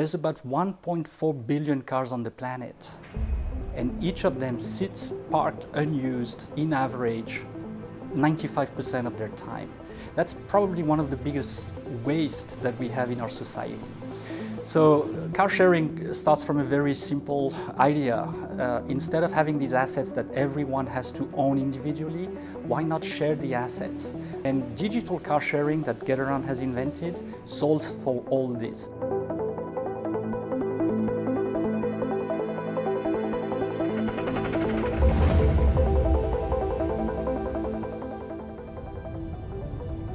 There's about 1.4 billion cars on the planet, and each of them sits parked unused in average 95% of their time. That's probably one of the biggest wastes that we have in our society. So car sharing starts from a very simple idea. Instead of having these assets that everyone has to own individually, why not share the assets? And digital car sharing that Getaround has invented solves for all this.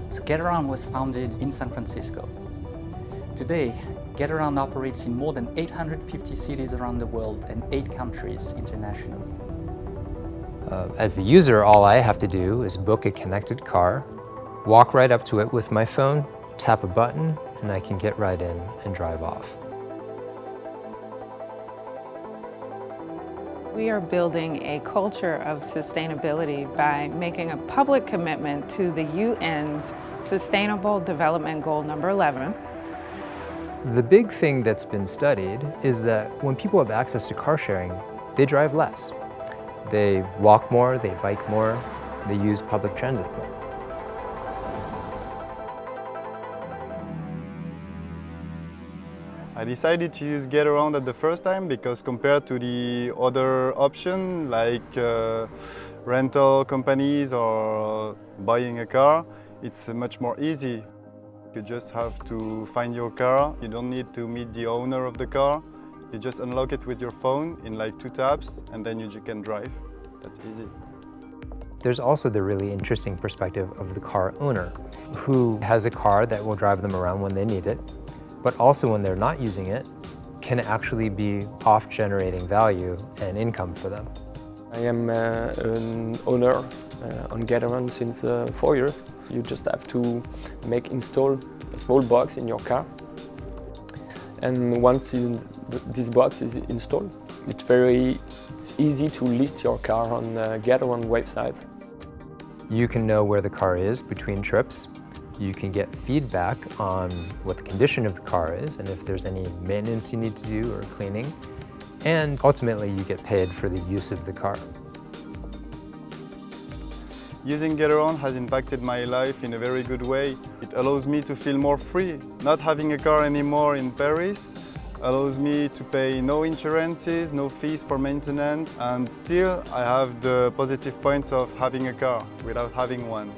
So Getaround was founded in San Francisco. Today, Getaround operates in more than 850 cities around the world and 8 countries internationally. As a user, all I have to do is book a connected car, walk right up to it with my phone, tap a button, and I can get right in and drive off. We are building a culture of sustainability by making a public commitment to the UN's Sustainable Development Goal number 11. The big thing that's been studied is that when people have access to car sharing, they drive less. They walk more, they bike more, they use public transit more. I decided to use Getaround at the first time because compared to the other option like rental companies or buying a car, it's much more easy. You just have to find your car. You don't need to meet the owner of the car. You just unlock it with your phone in like 2 taps and then you can drive. That's easy. There's also the really interesting perspective of the car owner who has a car that will drive them around when they need it, but also when they're not using it, can actually be off generating value and income for them. I am an owner on Getaround since 4 years. You just have to install a small box in your car. And once this box is installed, it's easy to list your car on the Getaround website. You can know where the car is between trips. You can get feedback on what the condition of the car is and if there's any maintenance you need to do or cleaning. And ultimately, you get paid for the use of the car. Using Getaround has impacted my life in a very good way. It allows me to feel more free. Not having a car anymore in Paris allows me to pay no insurances, no fees for maintenance, and still I have the positive points of having a car without having one.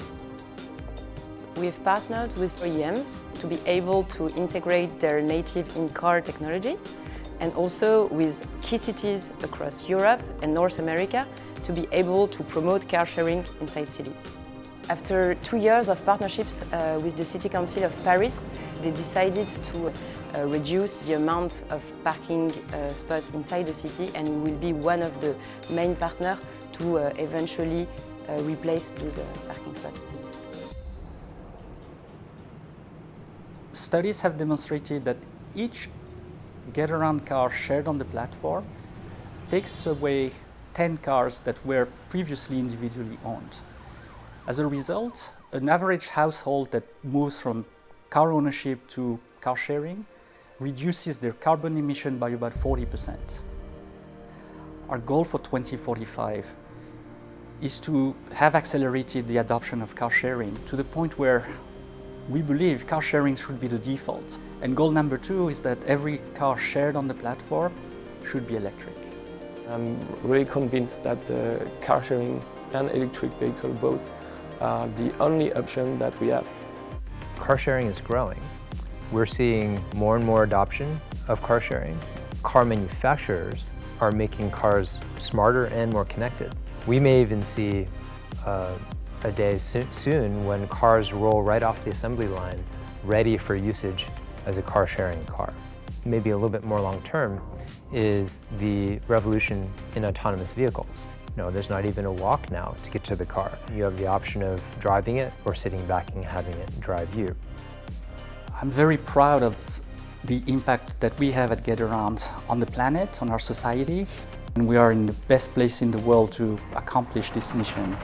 We've partnered with OEMs to be able to integrate their native in-car technology, and also with key cities across Europe and North America to be able to promote car sharing inside cities. After 2 years of partnerships with the City Council of Paris, they decided to reduce the amount of parking spots inside the city, and we will be one of the main partners to eventually replace those parking spots. Studies have demonstrated that each Getaround car shared on the platform takes away 10 cars that were previously individually owned. As a result, an average household that moves from car ownership to car sharing reduces their carbon emission by about 40%. Our goal for 2045 is to have accelerated the adoption of car sharing to the point where we believe car sharing should be the default. And goal number 2 is that every car shared on the platform should be electric. I'm really convinced that car sharing and electric vehicle both are the only option that we have. Car sharing is growing. We're seeing more and more adoption of car sharing. Car manufacturers are making cars smarter and more connected. We may even see a day soon when cars roll right off the assembly line, ready for usage as a car sharing car. Maybe a little bit more long term is the revolution in autonomous vehicles. No, there's not even a walk now to get to the car. You have the option of driving it or sitting back and having it drive you. I'm very proud of the impact that we have at Getaround on the planet, on our society, and we are in the best place in the world to accomplish this mission.